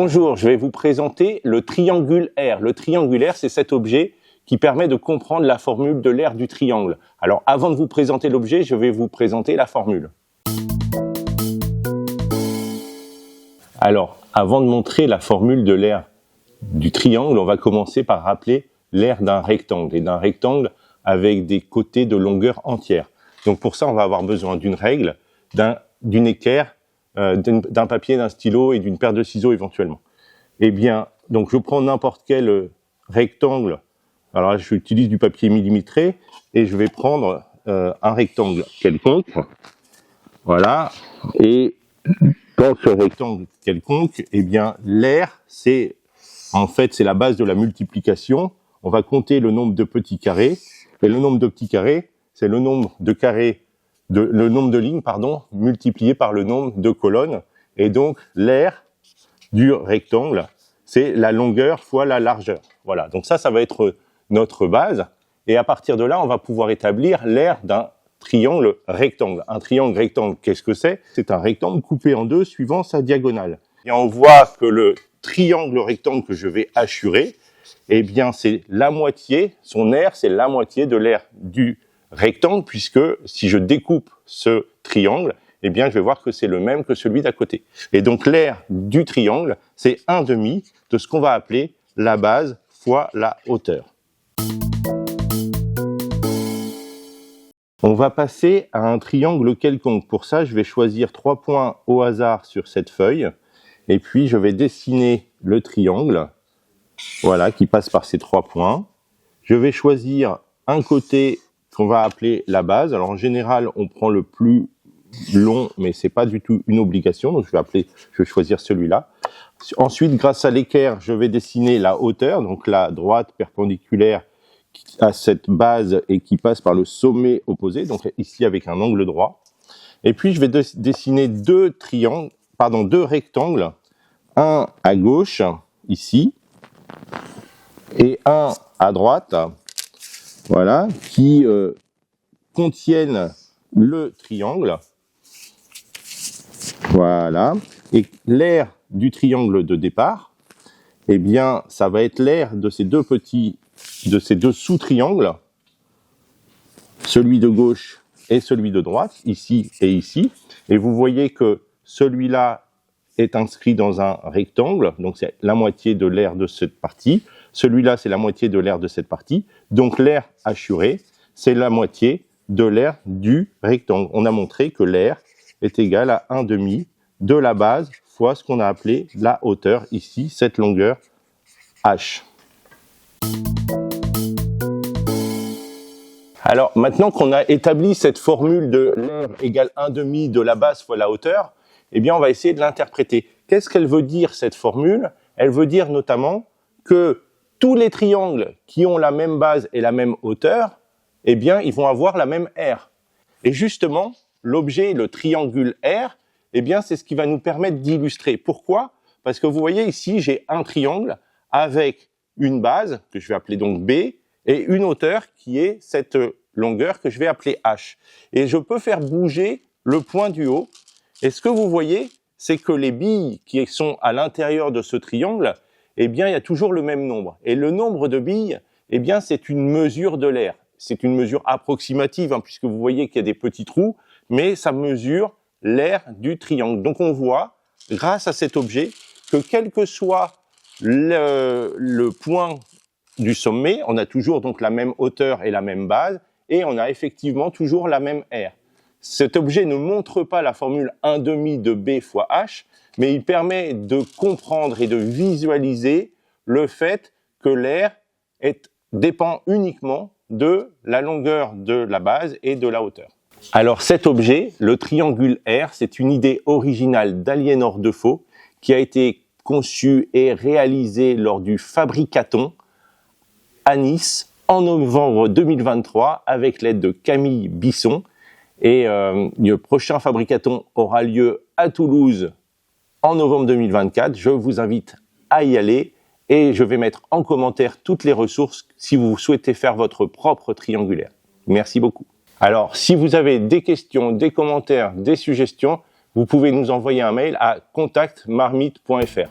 Bonjour, je vais vous présenter le triangulaire. Le triangulaire, c'est cet objet qui permet de comprendre la formule de l'aire du triangle. Alors, avant de vous présenter l'objet, je vais vous présenter la formule. Alors, avant de montrer la formule de l'aire du triangle, on va commencer par rappeler l'aire d'un rectangle, et d'un rectangle avec des côtés de longueur entière. Donc pour ça, on va avoir besoin d'une règle, d'une équerre, d'un papier, d'un stylo et d'une paire de ciseaux éventuellement. Eh bien, donc je prends n'importe quel rectangle. Alors là, j'utilise du papier millimétré et je vais prendre un rectangle quelconque. Voilà. Et dans ce rectangle quelconque, eh bien, l'aire, c'est la base de la multiplication. On va compter le nombre de petits carrés. Et le nombre de petits carrés, c'est le nombre de carrés, le nombre de lignes, multiplié par le nombre de colonnes. Et donc, l'aire du rectangle, c'est la longueur fois la largeur. Voilà. Donc ça va être notre base. Et à partir de là, on va pouvoir établir l'aire d'un triangle rectangle. Un triangle rectangle, qu'est-ce que c'est? C'est un rectangle coupé en deux suivant sa diagonale. Et on voit que le triangle rectangle que je vais hachurer, eh bien, c'est la moitié, son aire, c'est la moitié de l'aire du rectangle, puisque si je découpe ce triangle, eh bien, je vais voir que c'est le même que celui d'à côté. Et donc, l'aire du triangle, c'est 1/2 de ce qu'on va appeler la base fois la hauteur. On va passer à un triangle quelconque. Pour ça, je vais choisir 3 points au hasard sur cette feuille, et puis je vais dessiner le triangle. Voilà, qui passe par ces 3 points. Je vais choisir un côté qu'on va appeler la base. Alors en général, on prend le plus long, mais c'est pas du tout une obligation. Donc je vais choisir celui-là. Ensuite, grâce à l'équerre, je vais dessiner la hauteur, donc la droite perpendiculaire à cette base et qui passe par le sommet opposé, donc ici avec un angle droit. Et puis je vais dessiner deux rectangles, un à gauche ici et un à droite, voilà, qui contiennent le triangle. Voilà. Et l'aire du triangle de départ, eh bien, ça va être l'aire de ces deux sous-triangles, celui de gauche et celui de droite, ici et ici. Et vous voyez que celui-là est inscrit dans un rectangle, donc c'est la moitié de l'aire de cette partie. Celui-là, c'est la moitié de l'aire de cette partie. Donc l'aire hachurée, c'est la moitié de l'aire du rectangle. On a montré que l'aire est égale à 1/2 de la base fois ce qu'on a appelé la hauteur, ici, cette longueur h. Alors, maintenant qu'on a établi cette formule de l'aire égale 1/2 de la base fois la hauteur, eh bien, on va essayer de l'interpréter. Qu'est-ce qu'elle veut dire, cette formule? Elle veut dire notamment que tous les triangles qui ont la même base et la même hauteur, eh bien, ils vont avoir la même aire. Et justement, l'objet, le triangulaire, eh bien, c'est ce qui va nous permettre d'illustrer. Pourquoi? Parce que vous voyez ici, j'ai un triangle avec une base, que je vais appeler donc B, et une hauteur qui est cette longueur que je vais appeler H. Et je peux faire bouger le point du haut. Et ce que vous voyez, c'est que les billes qui sont à l'intérieur de ce triangle, eh bien, il y a toujours le même nombre. Et le nombre de billes, eh bien, c'est une mesure de l'aire. C'est une mesure approximative, puisque vous voyez qu'il y a des petits trous, mais ça mesure l'aire du triangle. Donc, on voit, grâce à cet objet, que quel que soit le point du sommet, on a toujours donc la même hauteur et la même base, et on a effectivement toujours la même aire. Cet objet ne montre pas la formule 1/2 de B fois H, mais il permet de comprendre et de visualiser le fait que l'aire dépend uniquement de la longueur de la base et de la hauteur. Alors cet objet, le triangulaire, c'est une idée originale d'Aliénor Defoe qui a été conçue et réalisée lors du Fabricaton à Nice en novembre 2023 avec l'aide de Camille Bisson. Et le prochain Fabricaton aura lieu à Toulouse en novembre 2024. Je vous invite à y aller et je vais mettre en commentaire toutes les ressources si vous souhaitez faire votre propre triangulaire. Merci beaucoup. Alors, si vous avez des questions, des commentaires, des suggestions, vous pouvez nous envoyer un mail à contact@marmite.fr.